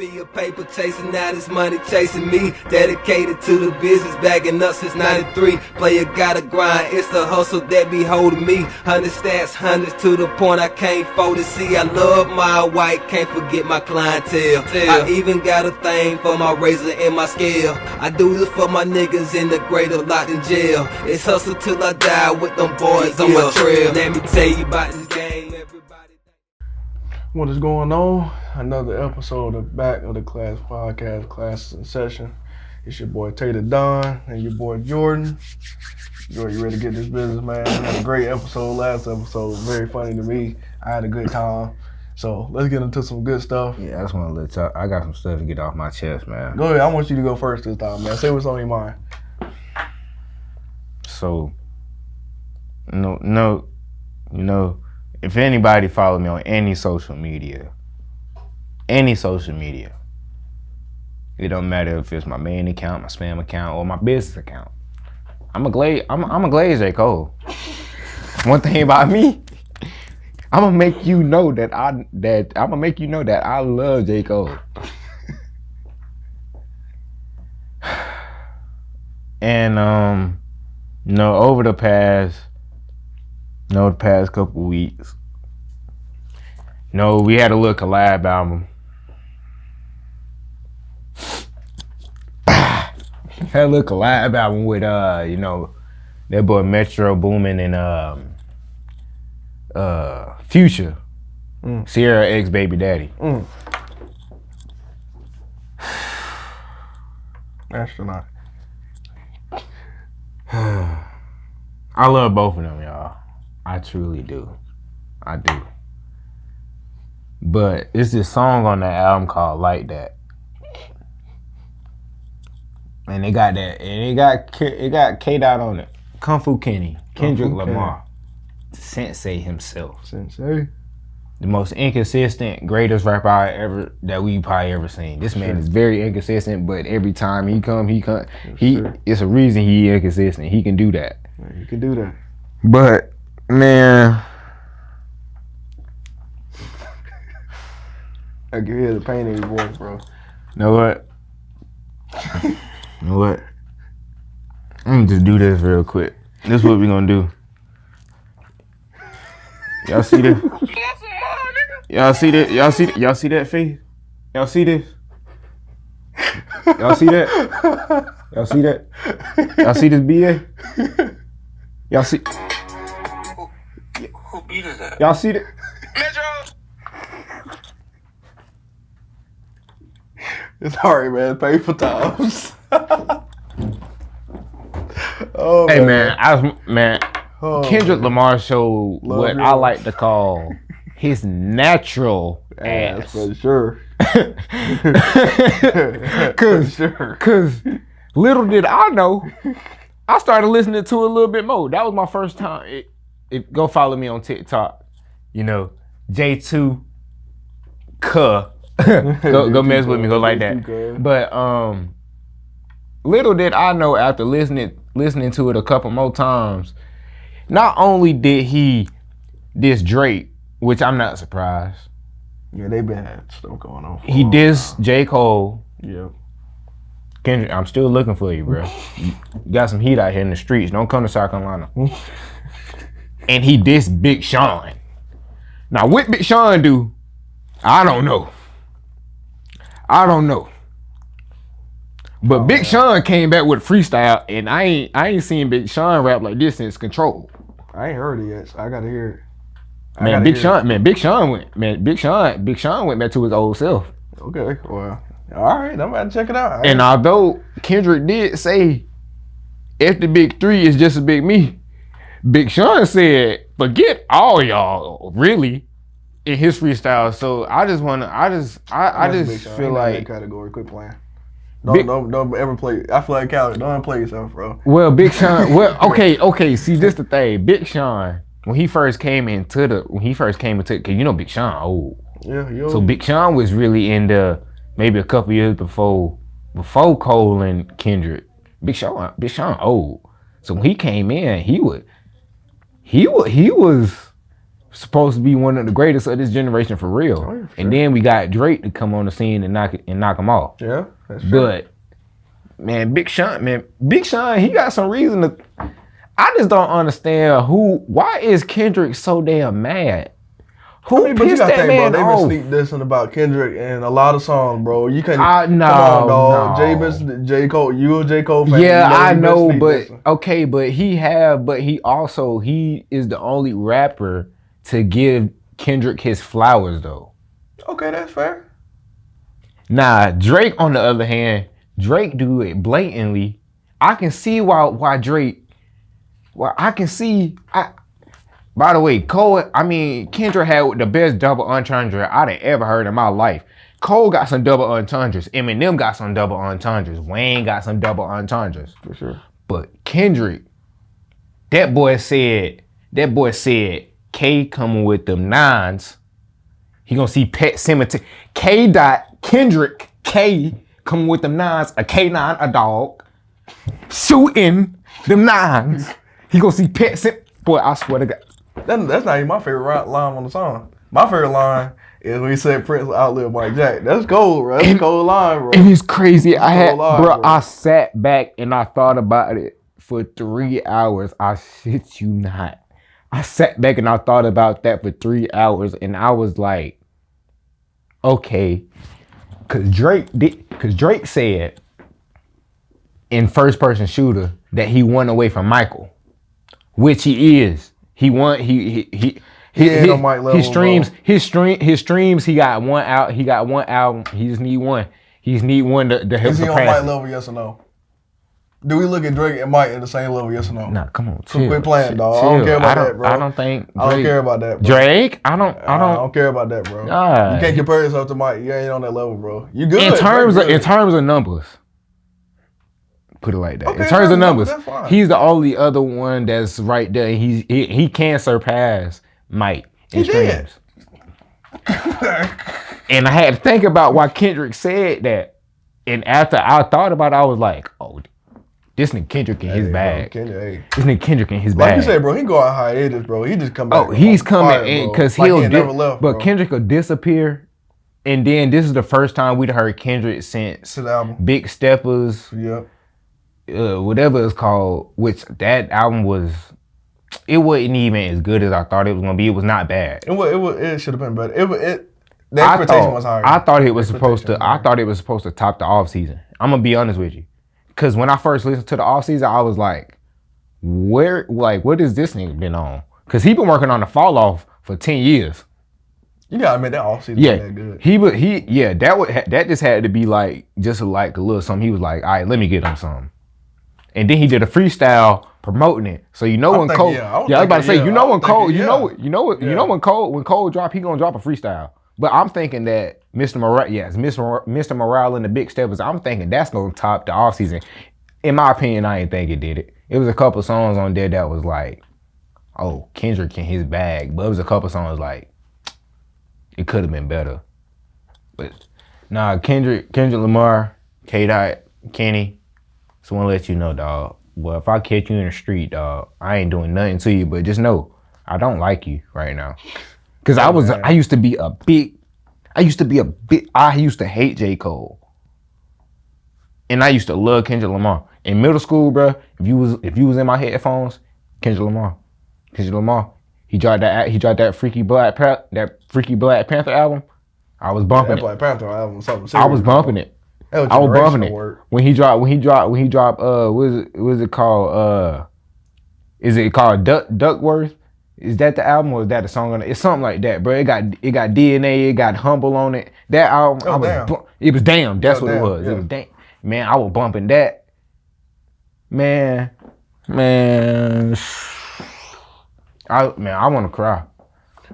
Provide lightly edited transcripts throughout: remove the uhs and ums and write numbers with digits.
be a paper chasing, now this money chasing me. Dedicated to the business, bagging up since 93. Player gotta grind, it's the hustle that be holding me. 100 stats, hundreds to the point I can't fold it. See, I love my white, can't forget my clientele. I even got a thing for my razor and my scale. I do this for my niggas in the greater locked in jail. It's hustle till I die with them boys on my trail. Let me tell you about this game, everybody. What is going on? Another episode of Back of the Class Podcast, Classes in Session. It's your boy Tater Don and your boy Jordan. Jordan, you ready to get this business, man? We had a great episode, last episode, very funny to me. I had a good time. So let's get into some good stuff. Yeah, I just want to let y'all, I got some stuff to get off my chest, man. Go ahead, I want you to go first this time, man. Say what's on your mind. So, if anybody follow me on any social media, it don't matter if it's my main account, my spam account, or my business account. I'm a glaze J. Cole. One thing about me, I'm gonna make you know that I love J. Cole. And over the past couple weeks, we had a little collab album. Had a little collab album with that boy Metro Boomin and Future, Sierra ex baby daddy. Astronaut. I love both of them, y'all. I truly do. I do. But it's this song on that album called Like That. And it got K-Dot on it. Kung Fu Kenny, Kendrick Lamar, Sensei himself. Sensei. The most inconsistent, greatest rapper that we probably ever seen. This man is very inconsistent, but every time he come. It's a reason he inconsistent. He can do that. Yeah, he can do that. But man, I can hear the pain in your voice, bro. Know what? I'm gonna just do this real quick. This is what we gonna do. Y'all see this? Y'all see that? Y'all see that face? Y'all see this? Y'all see that? Y'all see that? Y'all see this BA? Y'all see? Who beat is that? Y'all see that? It's hard, man. Painful times. Oh, hey, man. Kendrick Lamar showed what I like to call his natural ass. For sure. Cause little did I know, I started listening to it a little bit more. That was my first time. Go follow me on TikTok. J2 Cuh. go mess with me. Go like that. But little did I know, after listening to it a couple more times, not only did he diss Drake, which I'm not surprised. Yeah, they been had stuff going on. He dissed J. Cole. Yeah. Kendrick, I'm still looking for you, bro. You got some heat out here in the streets. Don't come to South Carolina. And he dissed Big Sean. Now, what Big Sean do, I don't know. But Big Sean came back with a freestyle, and I ain't seen Big Sean rap like this since Control. I ain't heard it yet, so I gotta hear it. Big Sean went back to his old self. Okay, well, all right, I'm about to check it out. And although Kendrick did say, if the big three is just a big me, Big Sean said, forget all y'all, really, in his freestyle. So I just feel like that category. Quit playing. Don't ever play. I feel like Cal. Don't play yourself, bro. Well, Big Sean. Okay. See, this the thing. Big Sean, when he first came into, cause Big Sean old. Yeah, So Big Sean was really into maybe a couple years before Cole and Kendrick. Big Sean old. So when he came in, he was supposed to be one of the greatest of this generation for real. Oh, yeah, for and sure. then we got Drake to come on the scene and knock him off. Yeah, that's true. But man, Big Sean, he got some reason to. I just don't understand why is Kendrick so damn mad? Who but you pissed gotta that think, bro, man they off? been sneak dissing about Kendrick in a lot of songs, bro. You can't. No, come on, dog. no. J Cole, you a J Cole fan? Yeah, you I he been know, sneak but dissing. okay, but he is the only rapper to give Kendrick his flowers though. Okay, that's fair. Nah, Drake on the other hand, Drake do it blatantly. I can see why Drake. Well, I can see. By the way, Kendrick had the best double entendre I'd have ever heard in my life. Cole got some double entendres. Eminem got some double entendres. Wayne got some double entendres. For sure. But Kendrick, that boy said, K coming with them nines. He gonna see Pet Cemetery. Kendrick K coming with them nines. A K9, a dog, shooting them nines. He gonna see Pet Cemetery. Boy, I swear to God. That's not even my favorite line on the song. My favorite line is when he said Prince will outlive Mike Jack. That's gold, bro. That's a gold line, bro. And it's crazy. Bro. I sat back and I thought about it for 3 hours. I shit you not. I sat back and I thought about that for 3 hours and I was like, okay. Cause Drake said in First Person Shooter that he won away from Michael, which he is. He won. He ain't on Mike level, his streams. He got one out. He got one album. He just need one. He just need one to help. Is he surpass on Mike it. level? Yes or no? Do we look at Drake and Mike at the same level? Yes or no? Nah, come on. So quit playing, dog. I don't care about that, bro. I don't think. Drake, I don't care about that, bro. Drake. I don't care about that, bro. Nah. You can't compare yourself to Mike. You ain't on that level, bro. You good in terms of numbers. Put it like that. Okay, in terms of numbers, that's fine. he's the only other one that's right there. He can surpass Mike in streams. And I had to think about why Kendrick said that. And after I thought about it, I was like, oh, this nigga Kendrick in his bag. This nigga Kendrick in his bag. Like you said, bro, he go on hiatus, bro. He just come back. Oh, he's coming in because he'll never left, but bro. Kendrick will disappear. And then this is the first time we'd heard Kendrick since His album. Big Steppers. Yep. Whatever it's called, which that album was, it wasn't even as good as I thought it was gonna be. It was not bad. It should have been better. The expectation was higher. I thought it was supposed to top the off season. I'm gonna be honest with you, because when I first listened to the off season, I was like, what has this nigga been on? Because he been working on the fall off for 10 years. You gotta admit that off season was that good. That just had to be just like a little something. He was like, all right, let me get him something. And then he did a freestyle promoting it. So when Cole, I was about to say, when Cole drop, he gonna drop a freestyle. But I'm thinking that Mr. Morale and the Big Steppers, I'm thinking that's gonna top the off season. In my opinion, I didn't think it did it. It was a couple songs on there that was like, oh, Kendrick in his bag. But it was a couple songs like, it could have been better. But nah, Kendrick Lamar, K-Dot, Kenny, just want to let you know, dog. Well, if I catch you in the street, dog, I ain't doing nothing to you, but just know, I don't like you right now. Cause I used to hate J. Cole. And I used to love Kendrick Lamar. In middle school, bro, if you was in my headphones, Kendrick Lamar, he dropped that Freaky Black Panther album. I was bumping it. Black Panther album was something serious. I was bumping it. I was bumping it. When he dropped, what is it called? Is it called Duckworth? Is that the album or is that the song on it? It's something like that, bro. It got DNA, it got Humble on it. That album, it was Damn. That's what it was. Yeah. It was Damn. Man, I was bumping that. Man. I want to cry.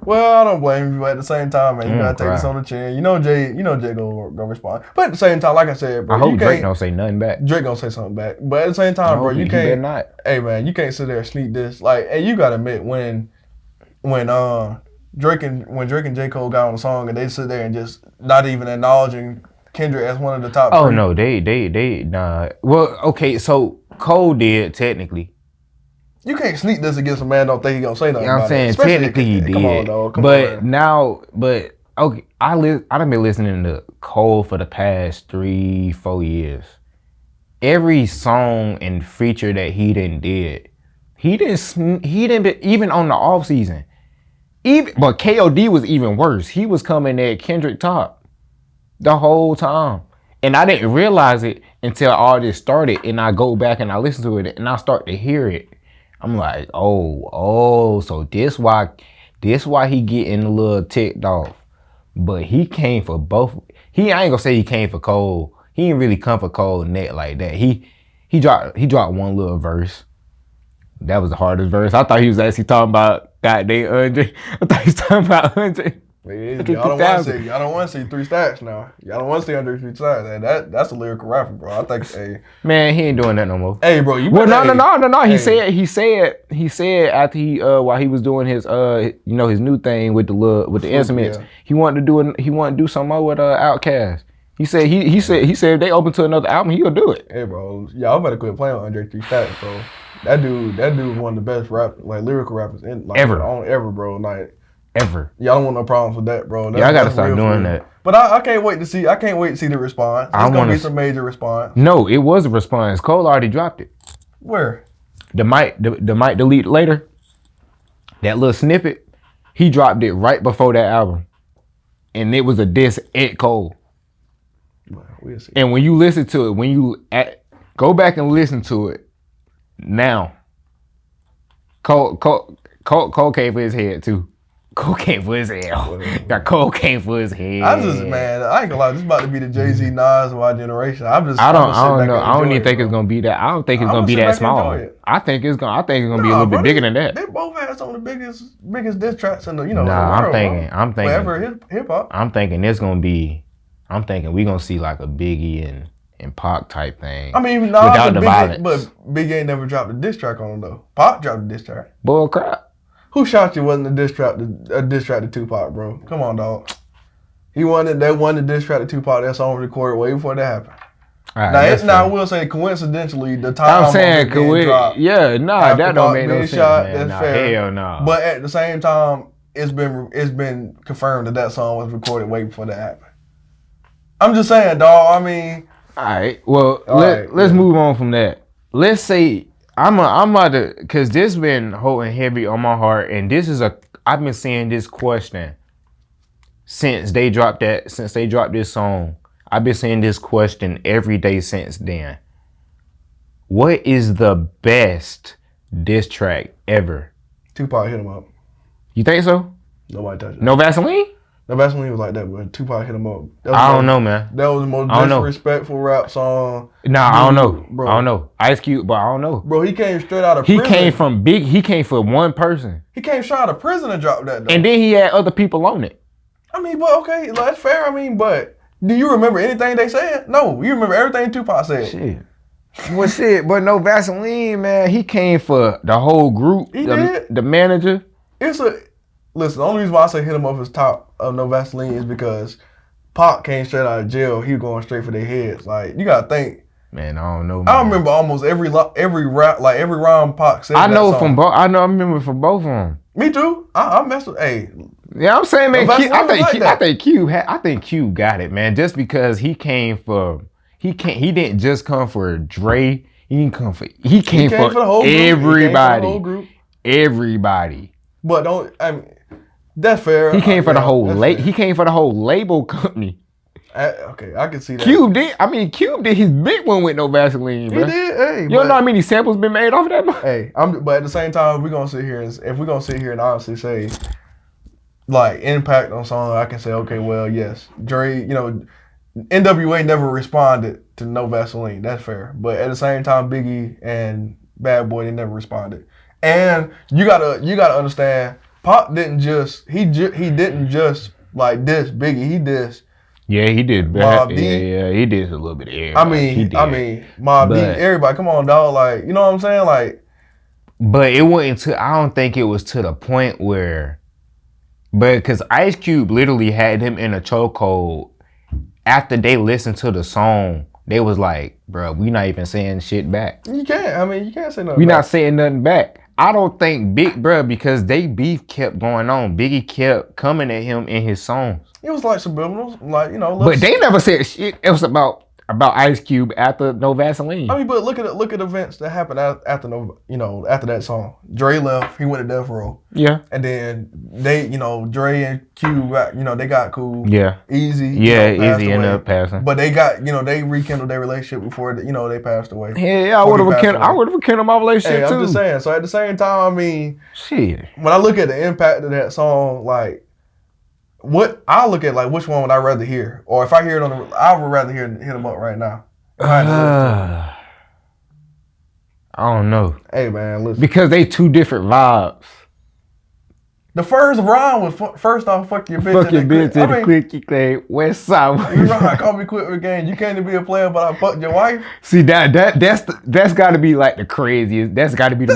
Well, I don't blame you, but at the same time, man, you gotta take this on the chin. You know Jay gonna respond. But at the same time, like I said, bro, I hope Drake don't say nothing back. Drake gonna say something back. But at the same time, bro, you can't. Not. Hey man, you can't sit there and sneak this. Like, hey, you gotta admit when Drake and J. Cole got on the song and they sit there and just not even acknowledging Kendrick as one of the top. Oh no, they nah. Well, okay, so Cole did technically. You can't sneak this against a man. Don't think he gonna say nothing. You know what I'm saying? Technically he did. Come on, dog. But okay, I done been listening to Cole for the past 3-4 years. Every song and feature that he done did, he didn't even on the off season. But KOD was even worse. He was coming at Kendrick top the whole time. And I didn't realize it until all this started, and I go back and I listen to it and I start to hear it. I'm like, so this why he getting a little ticked off. But he came for both. I ain't gonna say he came for Cole. He didn't really come for Cole net like that. He dropped one little verse. That was the hardest verse. I thought he was actually talking about goddamn Andre. I thought he was talking about Andre. Y'all don't want to see 3 stacks now. Y'all don't want to see under 3 stacks. That's a lyrical rapper, bro. I think, hey. Man, he ain't doing that no more. Hey, bro, no. He said after he while he was doing his his new thing with the instruments, he wanted to do some more with Outkast. He said if they open to another album, he'll do it. Hey, bro, y'all better quit playing with Andre 3 Stacks, bro. That dude is one of the best lyrical rappers ever, bro. Like. Ever. Y'all don't want no problems with that, bro. I gotta start doing that. But I can't wait to see the response. It's gonna be some major response. No, it was a response. Cole already dropped it. Where? The might delete later. That little snippet, he dropped it right before that album. And it was a diss at Cole. Well, we'll see. And when you listen to it, go back and listen to it now. Cole came for his head too. Cocaine for his head. Got cocaine for his head. I ain't gonna lie. This is about to be the Jay-Z Nas of our generation. I don't know. I don't even think it's gonna be that. I don't think it's gonna be that small. I think it's gonna be a little bit bigger than that. They both had some of the biggest diss tracks in the Nah, the world, I'm thinking. Forever hip hop. I'm thinking we gonna see like a Biggie and Pac type thing. I mean, without the violence. But Biggie ain't never dropped a diss track on him though. Pac dropped a diss track. Bull crap. Who Shot You wasn't a diss track to Tupac, bro? Come on, dog. He wanted the diss track to Tupac. That song was recorded way before that happened. Right, I will say coincidentally the time I'm saying dropped. Yeah, that don't make no sense. That's fair. Hell no. But at the same time, it's been confirmed that song was recorded way before that happened. I'm just saying, dog. I mean. All right. Well, let's move on from that. Let's say. I'm about to, cause this been holding heavy on my heart, and I've been seeing this question since they dropped this song. I've been seeing this question every day since then. What is the best diss track ever? Tupac hit him up. You think so? Nobody touched it. No Vaseline? No, Vaseline was like that, but Tupac hit him up. I don't know, man. That was the most disrespectful rap song. Nah, I don't know. Bro. I don't know. Ice Cube, but I don't know. Bro, he came straight out of prison. He came from one person. He came straight out of prison and dropped that, though. And then he had other people on it. I mean, but okay, that's fair. I mean, but do you remember anything they said? No, you remember everything Tupac said. But no Vaseline, man. He came for the whole group. He did. The manager. Listen, the only reason why I say hit him up his top of No Vaseline is because Pac came straight out of jail. He was going straight for their heads. Like, you gotta think. Man, I don't know. Man. I remember almost every rap, like every rhyme Pac said. I remember from both of them. Me too. I messed with. Hey. Yeah, I'm saying, man. I think Q got it, man. Just because he didn't just come for Dre. He came for everybody. Everybody. But that's fair. He came for the whole label company. Okay, I can see that. Cube did his big one with No Vaseline, bro. He did. Hey, you don't know how many samples been made off of that? Hey, but at the same time, if we're gonna sit here and honestly say, like, impact on song, I can say, okay, well, yes, Dre, NWA never responded to No Vaseline. That's fair. But at the same time, Biggie and Bad Boy, they never responded. And you gotta understand, Pop didn't just like diss Biggie. He dissed. Yeah, he did. Mobb Deep. Yeah, he did a little bit of everybody. I mean, Mobb Deep, everybody. Come on, dog. Like, you know what I'm saying? Like, but it wasn't I don't think it was to the point where, because Ice Cube literally had him in a chokehold. After they listened to the song, they was like, bro, we not even saying shit back. You can't say nothing. We not saying nothing back. I don't think Big Bruh, because they beef kept going on. Biggie kept coming at him in his songs. It was like subliminals, like But they never said shit. It was about Ice Cube after No Vaseline. I mean, but look at events that happened after after that song. Dre left, he went to Death Row. Yeah. And then they, Dre and Cube got, they got cool. Yeah. Easy. Yeah, Easy ended up passing. But they got, they rekindled their relationship before, they passed away. Yeah, I would have rekindled my relationship too. I'm just saying. So at the same time, I mean, shit. When I look at the impact of that song, like, what I look at, like, which one would I rather hear? Or if I hear it I would rather hit them up right now. I don't know. Hey man, listen. Because they two different vibes. The first rhyme was first off, fuck your bitch. Fuck your bitch and the quickie clay West Side. You rhyme, call me quick again. You can't be a player, but I fucked your wife. See that's got to be like the craziest. That's got to be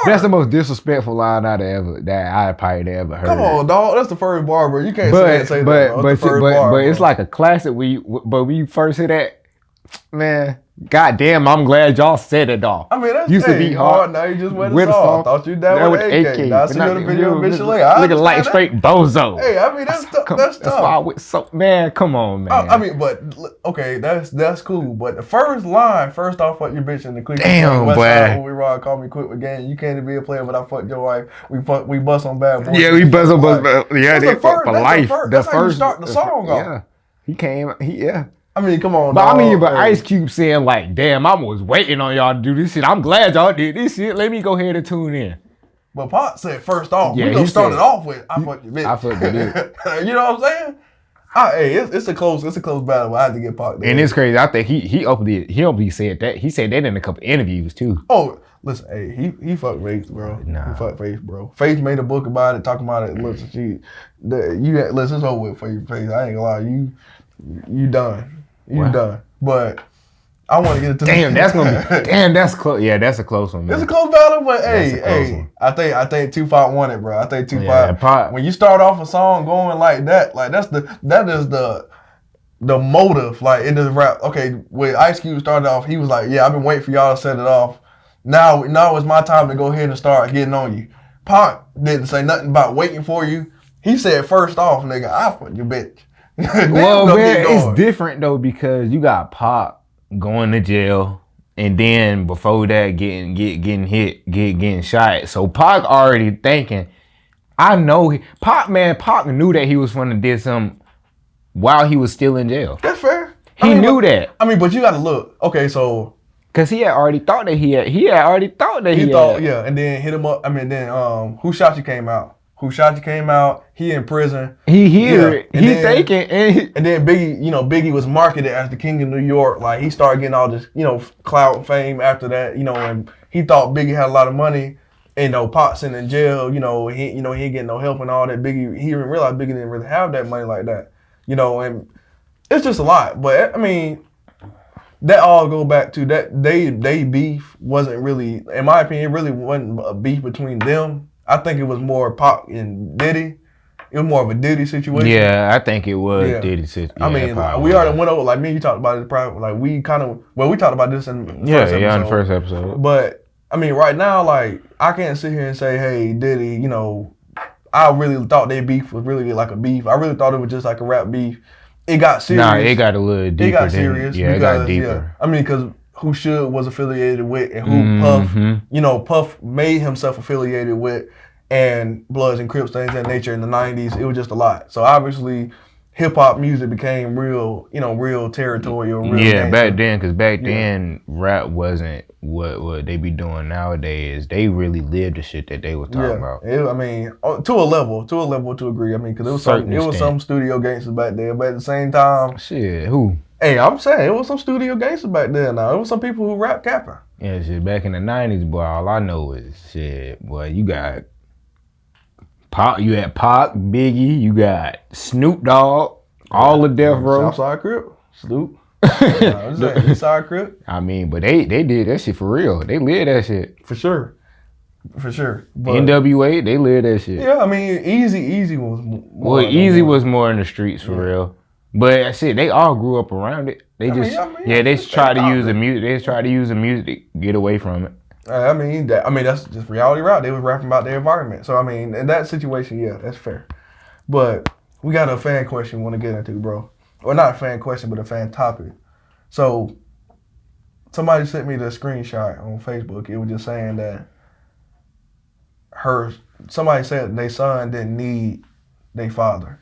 that's the most disrespectful line that I probably ever heard. Come on, dog. That's the first bar, bro. You can't say that. But it's like a classic. When you first hear that, man. Goddamn, I'm glad y'all said it off. I mean, that's used to be hard. Now you just went a song. Thought you down with AK. Now I see you in the video, bitch. Looking like straight bozo. Hey, I mean, that's tough. That's why I went so, man, come on, man. I mean, but, okay, that's cool. But the first line, first off, fuck your bitch in the click. Damn, boy. When we ride, call me quick again. You can't be a player, but I fucked your wife. We bust on bad boys. Yeah, we bust on bad boys. Yeah, they fuck for life. That's how you start the song off. Yeah. He came, yeah. I mean, come on, but dog. I mean, but Ice Cube saying like, damn, I was waiting on y'all to do this shit. I'm glad y'all did this shit. Let me go ahead and tune in. But Pop said first off, we gonna start it off with I fucked your bitch. I fucked your bitch. You know what I'm saying? Hey, it's a close battle. I had to get Pop there. And it's crazy. I think he openly said that. He said that in a couple interviews too. Oh, listen, hey, he fucked Faith, bro. Nah. He fucked Faith, bro. Faith made a book about it, talking about it. Listen, listen, it's over with Faith. I ain't gonna lie, you done. You done. But I want to get it to that's close. Yeah, that's a close one, man. It's a close battle, but hey, I think Tupac won it, bro. I think Tupac. When you start off a song going like that that is the motive, like in the rap. Okay, when Ice Cube started off, he was like, "Yeah, I've been waiting for y'all to set it off. Now it's my time to go ahead and start getting on you." Pac didn't say nothing about waiting for you. He said, "First off, nigga, I fuck your bitch." Well, man, it's different though because you got Pop going to jail, and then before that getting hit, getting shot. So Pac already thinking, I know Pac knew that he was gonna do something while he was still in jail. That's fair. He knew that. I mean, but you got to look. Okay, so because he had already thought that he thought, yeah, and then hit him up. I mean, then Who Shot You came out. Who Shot You came out. He in prison. He hear it. He thinking. And then Biggie, Biggie was marketed as the king of New York. Like he started getting all this, clout fame after that. And he thought Biggie had a lot of money. And Pac's in jail. He ain't getting no help and all that. Biggie, he didn't realize Biggie didn't really have that money like that. And it's just a lot. But I mean, that all go back to that. They beef wasn't really, in my opinion, it really wasn't a beef between them. I think it was more Pac and Diddy. It was more of a Diddy situation. Yeah, I think it was Diddy situation. I mean, we already went over, like me and you talked about it private. Like we talked about this in the first episode. Yeah, in the first episode. But I mean, right now, like I can't sit here and say, hey, Diddy, I really thought their beef was really like a beef. I really thought it was just like a rap beef. It got serious. Nah, it got a little deeper. It got serious. It got deeper. I mean, because Who Should was affiliated with, and who Puff made himself affiliated with, and Bloods and Crips, things of that nature in the 90s. It was just a lot. So obviously, hip hop music became real, real territorial. Real gangster. Back then, because then rap wasn't what they be doing nowadays. They really lived the shit that they was talking about. I mean, to a level to agree. I mean, because it was some studio gangsters back there, but at the same time, shit, who? Hey, I'm saying it was some studio gangsters back there. Now it was some people who rap capping. Yeah, shit. Back in the 90s, boy, all I know is shit. Boy, you got Pac, you had Pac, Biggie, you got Snoop Dogg, all the Death Row. Southside Crip, Snoop. Eastside Crip. I mean, but they did that shit for real. They lived that shit. For sure. But NWA, they lived that shit. Yeah, I mean, Easy was more. Well, Easy was more in the streets for real. But shit, they all grew up around it. They tried to use the music. They tried to use the music to get away from it. I mean, that's just reality rap. They was rapping about their environment. So I mean, in that situation, yeah, that's fair. But we got a fan question we want to get into, bro. Or not a fan question, but a fan topic. So somebody sent me the screenshot on Facebook. It was just saying that somebody said their son didn't need their father.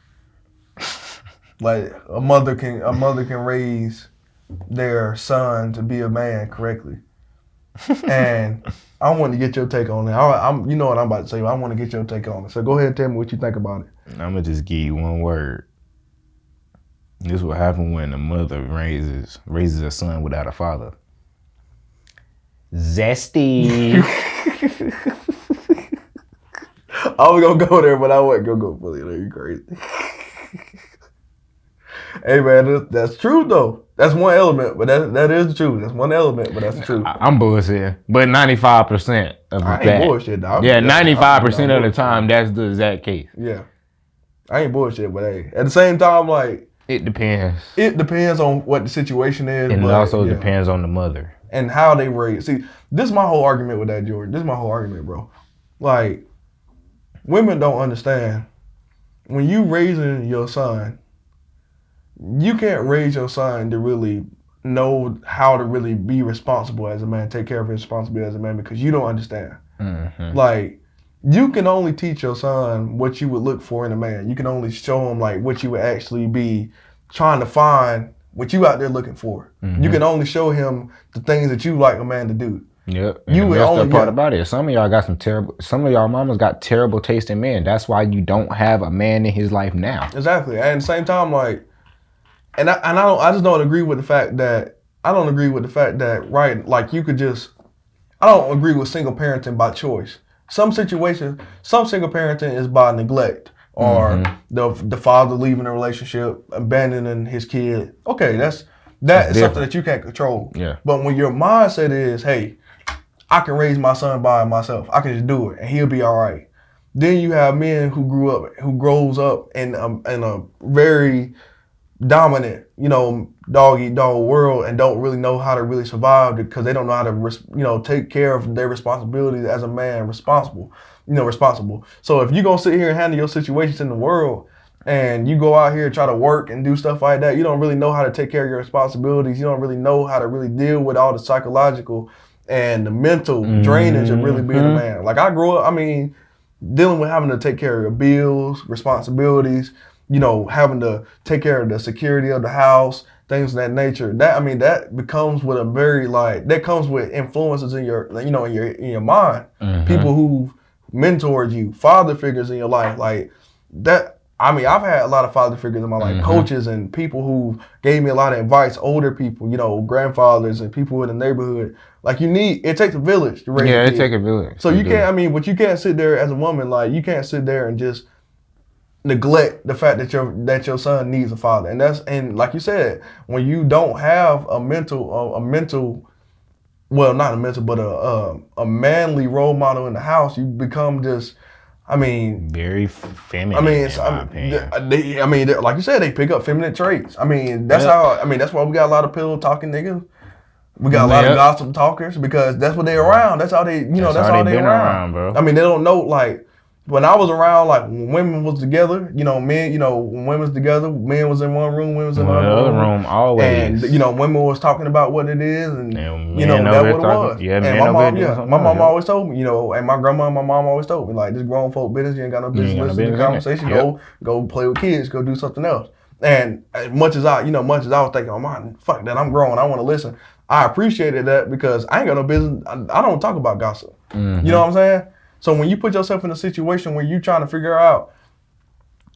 Like a mother can raise their son to be a man correctly. And I want to get your take on it. You know what I'm about to say. I want to get your take on it. So go ahead and tell me what you think about it. I'm gonna just give you one word. This is what happens when a mother raises a son without a father. Zesty. I was gonna go there, but I wasn't gonna go fully there. You crazy. Hey man, that's true though. That's one element, but that is true. That's one element, but that's true. I'm bullshitting, but 95% of I ain't that. bullshit, dog. Yeah, 95% of the time, that's the exact case. Yeah, I ain't bullshit, but hey, at the same time, like it depends. It depends on what the situation is, and it also depends on the mother and how they raise. See, this is my whole argument with that, Jordan. This is my whole argument, bro. Like, women don't understand when you raising your son. You can't raise your son to really know how to really be responsible as a man, take care of his responsibility as a man, because you don't understand. Mm-hmm. Like, you can only teach your son what you would look for in a man. You can only show him like what you would actually be trying to find, what you out there looking for. Mm-hmm. You can only show him the things that you like a man to do. Yep. And the messed part about it, some of y'all mamas got terrible taste in men. That's why you don't have a man in his life now. Exactly. And at the same time, like, I just don't agree with the fact that right, like you could just, I don't agree with single parenting by choice. Some situations, some single parenting is by neglect or the father leaving a relationship, abandoning his kid. Okay, that's something that you can't control. Yeah. But when your mindset is, hey, I can raise my son by myself, I can just do it and he'll be all right. Then you have men who grows up in a very dominant, dog eat dog world and don't really know how to really survive because they don't know how to, take care of their responsibilities as a man, responsible. So if you're going to sit here and handle your situations in the world and you go out here and try to work and do stuff like that, you don't really know how to take care of your responsibilities. You don't really know how to really deal with all the psychological and the mental drainage of really being a man. Like I grew up, dealing with having to take care of your bills, responsibilities, having to take care of the security of the house, things of that nature. That becomes with that comes with influences in your, in your mind. People who mentored you, father figures in your life, like that. I've had a lot of father figures in my life, coaches and people who gave me a lot of advice, older people, grandfathers and people in the neighborhood. Like it takes a village to raise a kid. It takes a village. So you can't, but you can't sit there as a woman, like you can't sit there and just neglect the fact that your son needs a father. And like you said, when you don't have a manly role model in the house, you become just, very feminine. Like you said, they pick up feminine traits. That's why we got a lot of pillow talking niggas. We got a lot of gossip talkers because that's what they're around. That's how they, that's how they around, bro. They don't know, like, when I was around, like when women was together, men, when women was together, men was in one room, women was in another room. Always. And, women was talking about what it is and, that's what it was. Yeah, and my mom always told me, and my grandma and my mom always told me, like, this grown folk business, you ain't got no business listening to the conversation. Go play with kids, go do something else. And as much as I was thinking, oh man, fuck that, I'm grown, I want to listen. I appreciated that because I ain't got no business. I don't talk about gossip. You know what I'm saying? So when you put yourself in a situation where you're trying to figure out,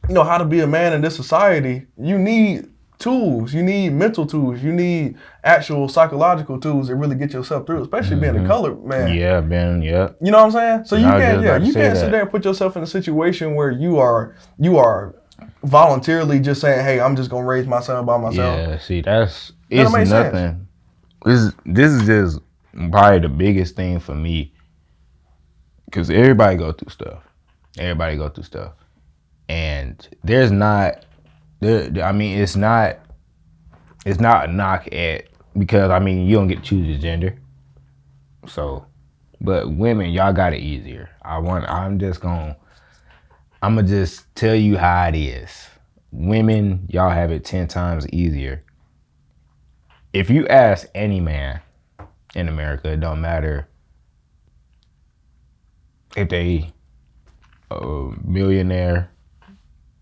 how to be a man in this society, you need tools. You need mental tools. You need actual psychological tools to really get yourself through, especially being a colored man. Yeah, Ben. Yeah. You know what I'm saying? So you can't sit there and put yourself in a situation where you are voluntarily just saying, hey, I'm just gonna raise my son by myself. Yeah. See, it's nothing. Sense. This is just probably the biggest thing for me. Because everybody go through stuff. And there's not, it's not a knock at, because, you don't get to choose your gender. So, But women, y'all got it easier. I'm gonna just tell you how it is. Women, y'all have it 10 times easier. If you ask any man in America, it don't matter if they a millionaire,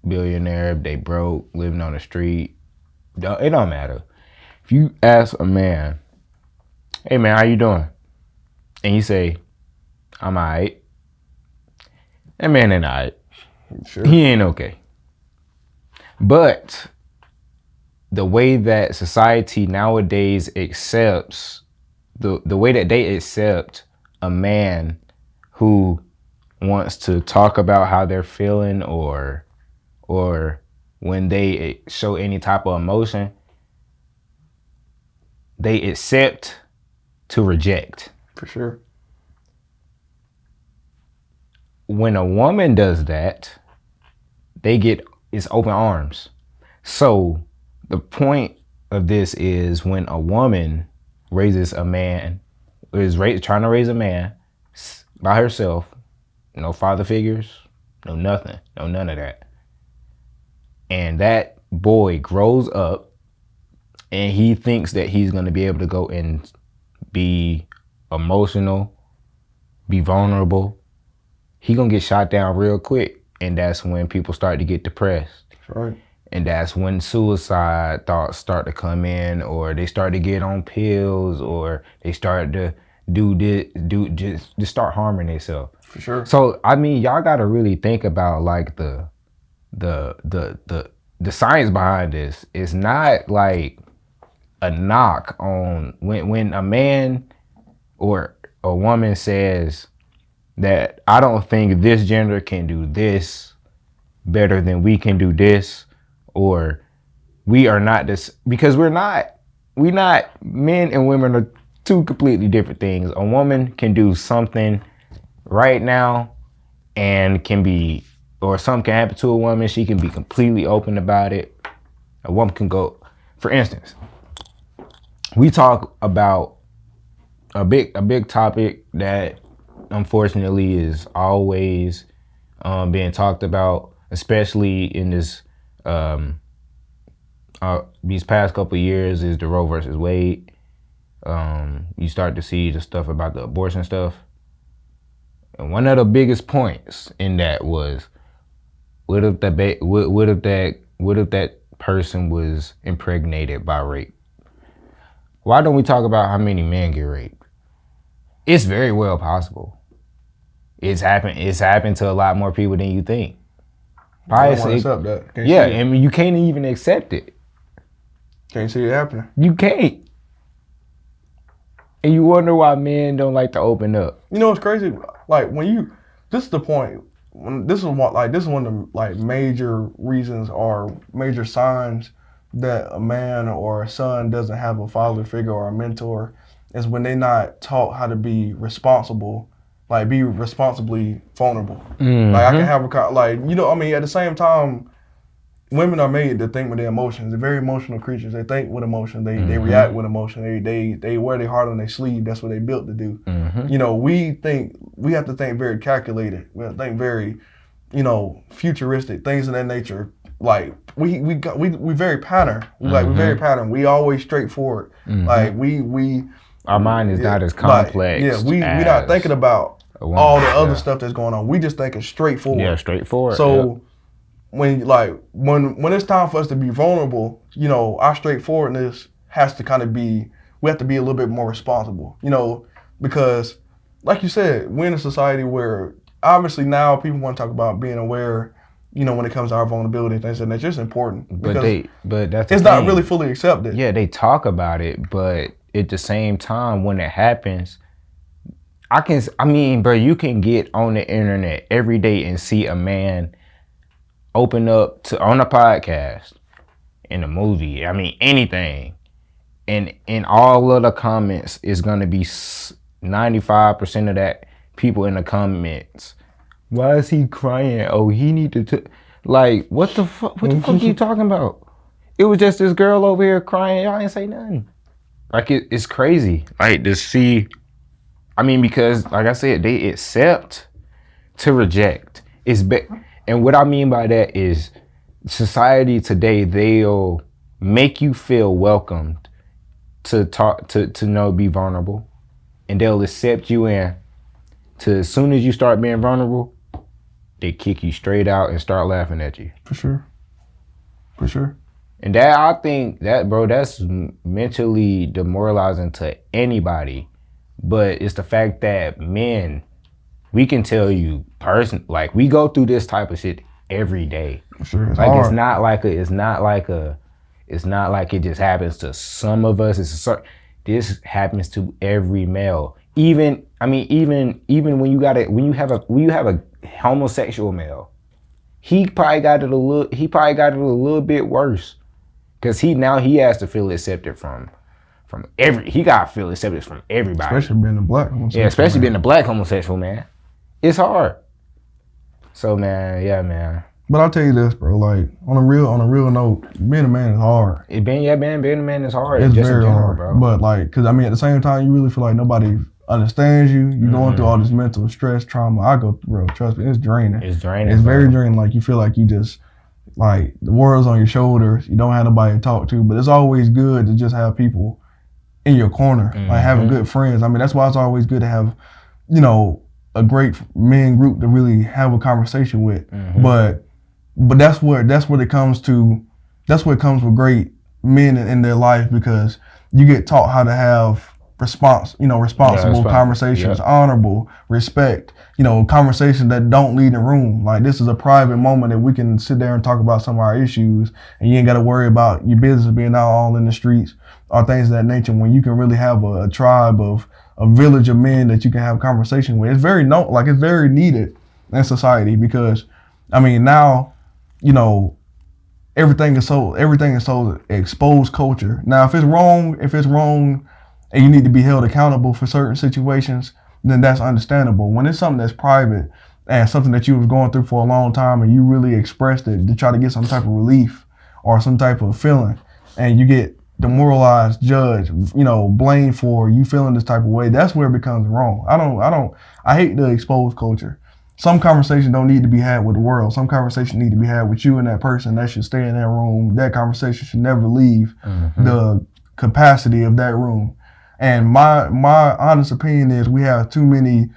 billionaire, if they broke, living on the street, it don't matter. If you ask a man, hey man, how you doing? And you say, I'm alright. That man ain't alright. Sure. He ain't okay. But the way that society nowadays accepts, the way that they accept a man who wants to talk about how they're feeling or when they show any type of emotion, they accept to reject. For sure. When a woman does that, they get it's open arms. So the point of this is when a woman raises a man, trying to raise a man by herself, no father figures, no nothing, no none of that. And that boy grows up and he thinks that he's going to be able to go and be emotional, be vulnerable. He going to get shot down real quick. And that's when people start to get depressed. Right. And that's when suicide thoughts start to come in, or they start to get on pills, or they start to just start harming themselves. For sure. So I mean, y'all got to really think about like the science behind this. It's not like a knock on when a man or a woman says that I don't think this gender can do this better than we can do this, or we are not this, because we not men and women are two completely different things. A woman can do something right now and or something can happen to a woman, she can be completely open about it. A woman can go, for instance, we talk about a big topic that unfortunately is always being talked about, especially in this these past couple of years, is the Roe versus Wade. You start to see the stuff about the abortion stuff. And one of the biggest points in that was, what if that person was impregnated by rape? Why don't we talk about how many men get raped? It's very well possible. It's happened to a lot more people than you think. I don't want to accept that. Can't I mean, you can't even accept it. Can't see it happening. You can't. And you wonder why men don't like to open up. You know what's crazy? Like this is the point. This is one of the like major reasons or major signs that a man or a son doesn't have a father figure or a mentor, is when they're not taught how to be responsible, like be responsibly vulnerable. Mm-hmm. Like I can have at the same time, women are made to think with their emotions. They're very emotional creatures. They think with emotion. They react with emotion. They wear their heart on their sleeve. That's what they built to do. Mm-hmm. We have to think very calculated. We have to think very, futuristic, things of that nature. Like we very pattern. We're very pattern. We always straightforward. Mm-hmm. Like our mind is not as complex. We not thinking about all the other stuff that's going on. We just thinking straightforward. Yeah, straightforward. So when it's time for us to be vulnerable, our straightforwardness has to kind of be, we have to be a little bit more responsible, because like you said, we're in a society where obviously now people want to talk about being aware, when it comes to our vulnerability and things, and that's just important. But that's it's not really fully accepted. Yeah, they talk about it, but at the same time, when it happens, bro, you can get on the internet every day and see a man open up on a podcast, in a movie, anything, and in all of the comments is gonna be 95% of that people in the comments. Why is he crying? Oh, he need to like, what the fuck? What the fuck are you talking about? It was just this girl over here crying. Y'all ain't say nothing. Like it's crazy. Like to see I mean, because like I said, they accept to reject. And what I mean by that is society today, they'll make you feel welcomed to talk to know be vulnerable, and they'll accept you in to as soon as you start being vulnerable, they kick you straight out and start laughing at you. For sure. And that, I think that, bro, that's mentally demoralizing to anybody. But it's the fact that men, we can tell you like we go through this type of shit every day. For sure. It's like hard. it's not like it just happens to some of us. This happens to every male. Even when you have a homosexual male, he probably got it a little bit worse, because he has to feel accepted from everybody. Especially being a black homosexual. Yeah, especially being a black homosexual man. It's hard. So man, yeah, man. But I'll tell you this, bro. Like on a real note, being a man is hard. Being a man is hard. It's just very in general, hard, bro. But like, cause I mean, at the same time, you really feel like nobody understands you. You're going through all this mental stress, trauma. I go through, bro. Trust me, it's draining. It's very draining. Like you feel like you just like the world's on your shoulders. You don't have nobody to talk to. But it's always good to just have people in your corner, like having good friends. I mean, that's why it's always good to have, a great men group to really have a conversation with. But that's where it comes to. That's what comes with great men in their life, because you get taught how to have responsible conversations, honorable, respect, conversations that don't leave the room. Like, this is a private moment that we can sit there and talk about some of our issues, and you ain't got to worry about your business being out all in the streets or things of that nature, when you can really have a tribe of a village of men that you can have a conversation with. It's very needed in society, because I mean, now, everything is so exposed culture. Now, if it's wrong and you need to be held accountable for certain situations, then that's understandable. When it's something that's private and something that you was going through for a long time, and you really expressed it to try to get some type of relief or some type of feeling, and you get demoralized, judged, blamed for you feeling this type of way, that's where it becomes wrong. I hate the exposed culture. Some conversation don't need to be had with the world. Some conversation need to be had with you and that person. That should stay in that room. That conversation should never leave the capacity of that room. And my honest opinion is we have too many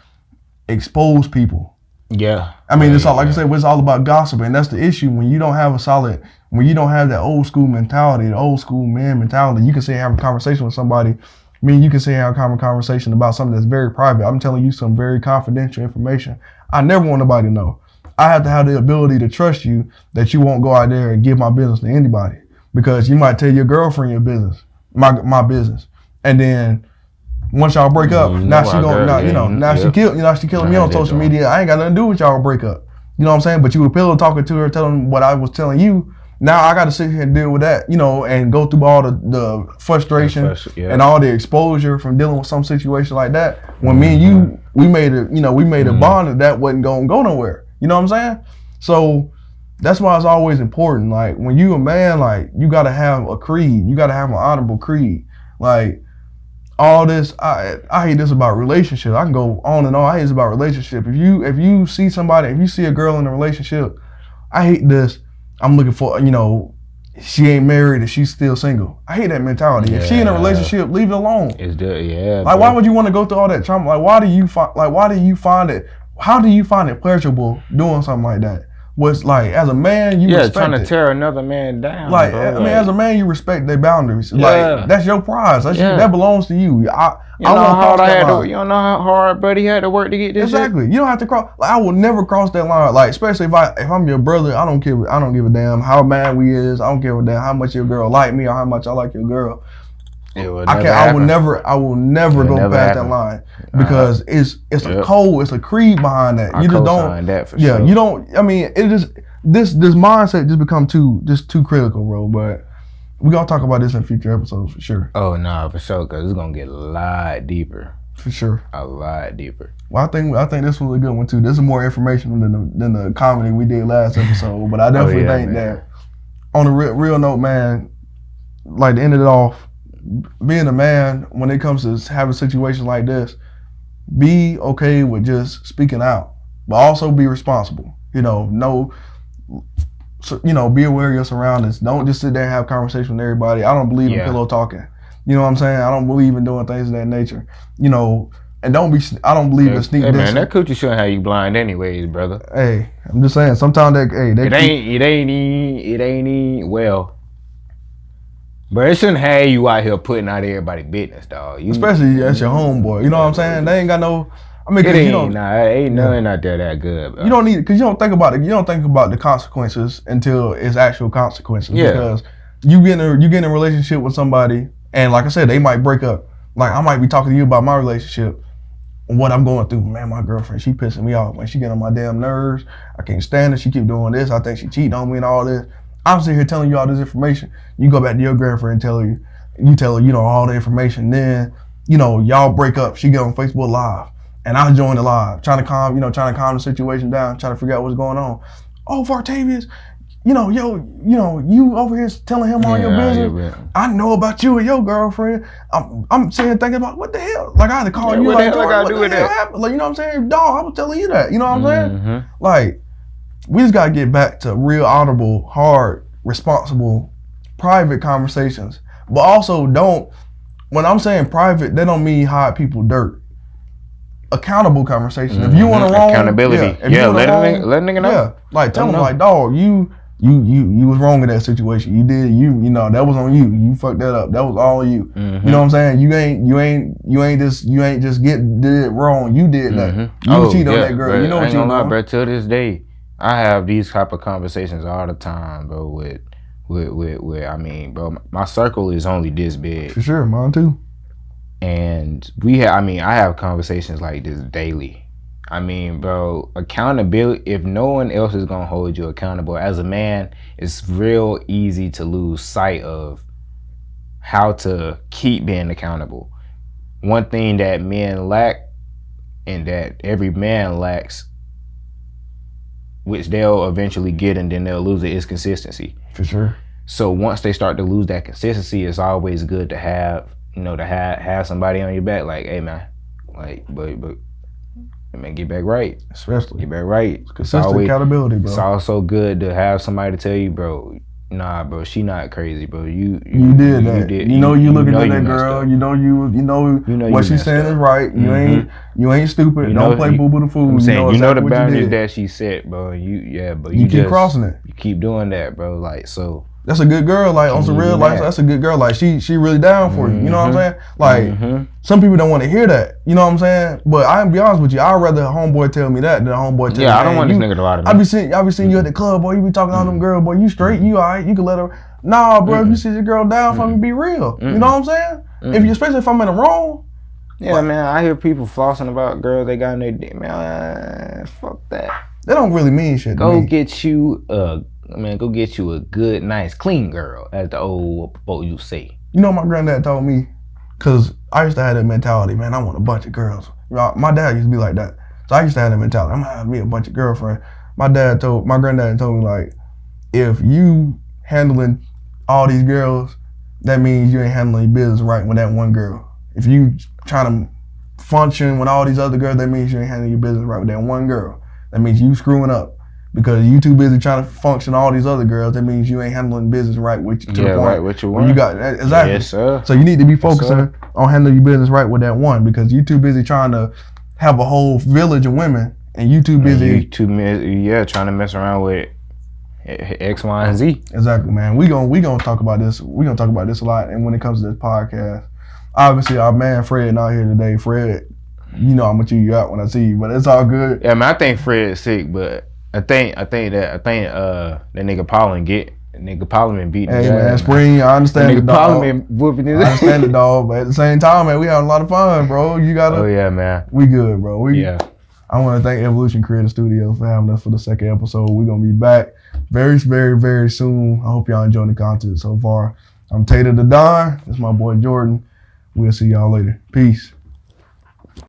exposed people. Yeah. I mean, it's all, like I said, it's all about gossiping. That's the issue. When you don't have that old school mentality, the old school man mentality, you can say have a conversation with somebody. I mean, you can say have a conversation about something that's very private. I'm telling you some very confidential information. I never want nobody to know. I have to have the ability to trust you that you won't go out there and give my business to anybody, because you might tell your girlfriend your business, my business, and then once y'all break up, now she killing me on social media. I ain't got nothing to do with y'all break up. You know what I'm saying? But you were pillow talking to her, telling what I was telling you. Now I got to sit here and deal with that, and go through all the frustration and all the exposure from dealing with some situation like that. When me and you, we made a bond that wasn't going to go nowhere. You know what I'm saying? So that's why it's always important. Like, when you a man, like, you got to have a creed. You got to have an honorable creed. Like, all this, I hate this about relationships. I can go on and on. I hate this about relationship. If you see somebody, if you see a girl in a relationship, I hate this. I'm looking for, she ain't married and she's still single. I hate that mentality. If she in a relationship, leave it alone. Like, why would you want to go through all that trauma? Like, how do you find it pleasurable doing something like that? Was like, as a man, you respect trying to it. tear another man down. Like, bro. I mean, as a man, you respect their boundaries. Like, that's your prize. That belongs to you. You don't know how hard Buddy had to work to get this. Exactly. Shit? You don't have to cross. Like, I will never cross that line. Like, especially if I'm your brother, I don't give a damn how mad we is. I don't give a damn how much your girl like me or how much I like your girl. I will never go past that line, because it's a code, it's a creed behind that. You just don't. That for sure. You don't. I mean, it just this mindset just become too critical, bro. But we gonna talk about this in future episodes for sure. Oh no, for sure, because it's gonna get a lot deeper. For sure. A lot deeper. Well, I think this was a good one too. This is more informational than the comedy we did last episode. But I definitely think that, on a real note, man, like, to end it off, being a man, when it comes to having situations like this, be okay with just speaking out, but also be responsible. You know, be aware of your surroundings. Don't just sit there and have conversation with everybody. I don't believe in pillow talking. You know what I'm saying? I don't believe in doing things of that nature. You know, and I don't believe in sneak dissing. Man, that coochie shouldn't have you blind anyways, brother. Hey, I'm just saying, sometimes it ain't well. But it shouldn't have you out here putting out everybody's business, dog. Especially as your homeboy. You know what I'm saying? They ain't got no. I mean, ain't nothing out there that good, bro. You don't need, because you don't think about it. You don't think about the consequences until it's actual consequences. Yeah. Because you get in a relationship with somebody, and like I said, they might break up. Like, I might be talking to you about my relationship and what I'm going through. Man, my girlfriend, she pissing me off. Man, she getting on my damn nerves. I can't stand it. She keep doing this. I think she cheating on me and all this. I'm sitting here telling you all this information. You go back to your girlfriend and tell her, all the information. Then, y'all break up. She get on Facebook Live, and I join the live, trying to calm the situation down, trying to figure out what's going on. Oh, Vartavius, you over here telling him all your business. I know about you and your girlfriend. I'm sitting here thinking about what the hell. Like, I had to call you. What the hell I gotta do with that? Happened? Like, you know what I'm saying? Dog, I was telling you that. You know what I'm saying? Mm-hmm. Like, we just gotta get back to real honorable, hard, responsible, private conversations. But also when I'm saying private, that don't mean hide people dirt. Accountable conversation. If you want to wrong, accountability. Let a nigga know. Yeah, like tell them like, dog, you was wrong in that situation. You did that was on you. You fucked that up. That was all you. Mm-hmm. You know what I'm saying? You ain't just did it wrong. You did that. You cheated on that girl. Bro, you know what you doing, bro. Till this day, I have these type of conversations all the time, bro. With I mean, bro, my circle is only this big. For sure, mine too. And I have conversations like this daily. I mean, bro, accountability, if no one else is gonna hold you accountable, as a man, it's real easy to lose sight of how to keep being accountable. One thing that men lack, and that every man lacks, which they'll eventually get and then they'll lose it, is consistency. For sure. So once they start to lose that consistency, it's always good to have somebody on your back, like, hey man, like, but man, get back right. Especially get back right. Consistent accountability, bro. It's also good to have somebody to tell you, bro, nah, bro, she not crazy, bro. You did that. You looking at that girl. You know what she's saying is right. You ain't stupid. Don't play boo boo the fool. I'm saying, you know the boundaries that she set, bro. You keep crossing it. You keep doing that, bro. Like, so. That's a good girl, like, on some real life. That's a good girl, like, she really down for you. You know what I'm saying? Like, some people don't want to hear that. You know what I'm saying? But I'll be honest with you, I'd rather a homeboy tell me that than a homeboy tell me. Yeah, I don't want this nigga to lie to me. I be seeing you at the club, boy. You be talking to all them girls, boy. You straight? You all right? You can let her. Nah, bro. If you see your girl down for me, be real. You know what I'm saying? Especially if I'm in the wrong. Yeah, like, man. I hear people flossing about girls they got in their dick. Man, fuck that. That don't really mean shit. Go get you a good, nice, clean girl, as the old folks you say. You know what my granddad told me? Because I used to have that mentality, man, I want a bunch of girls. My dad used to be like that. So I used to have that mentality. I'm going to have me a bunch of girlfriends. My granddad told me, like, if you handling all these girls, that means you ain't handling your business right with that one girl. If you trying to function with all these other girls, that means you ain't handling your business right with that one girl. That means you screwing up. Because you too busy trying to function all these other girls, that means you ain't handling business right with you to the point. Right, what you want. You got exactly. Yes, sir. So you need to be focusing on handling your business right with that one, because you too busy trying to have a whole village of women, and you too busy. Trying to mess around with X, Y, and Z. Exactly, man. We gonna talk about this. We gonna talk about this a lot, and when it comes to this podcast, obviously our man Fred not here today. Fred, you know I'm gonna chew you out when I see you, but it's all good. Yeah, man. I think Fred's sick, but. I think that nigga Parliament been beating. Hey man, Spring, I understand the dog. Parliament whooping his ass. I understand the dog, but at the same time, man, we having a lot of fun, bro. You gotta. Oh yeah, man. We good, bro. I want to thank Evolution Creative Studios for having us for the second episode. We're gonna be back very, very, very soon. I hope y'all enjoying the content so far. I'm Tater the Don. This is my boy Jordan. We'll see y'all later. Peace.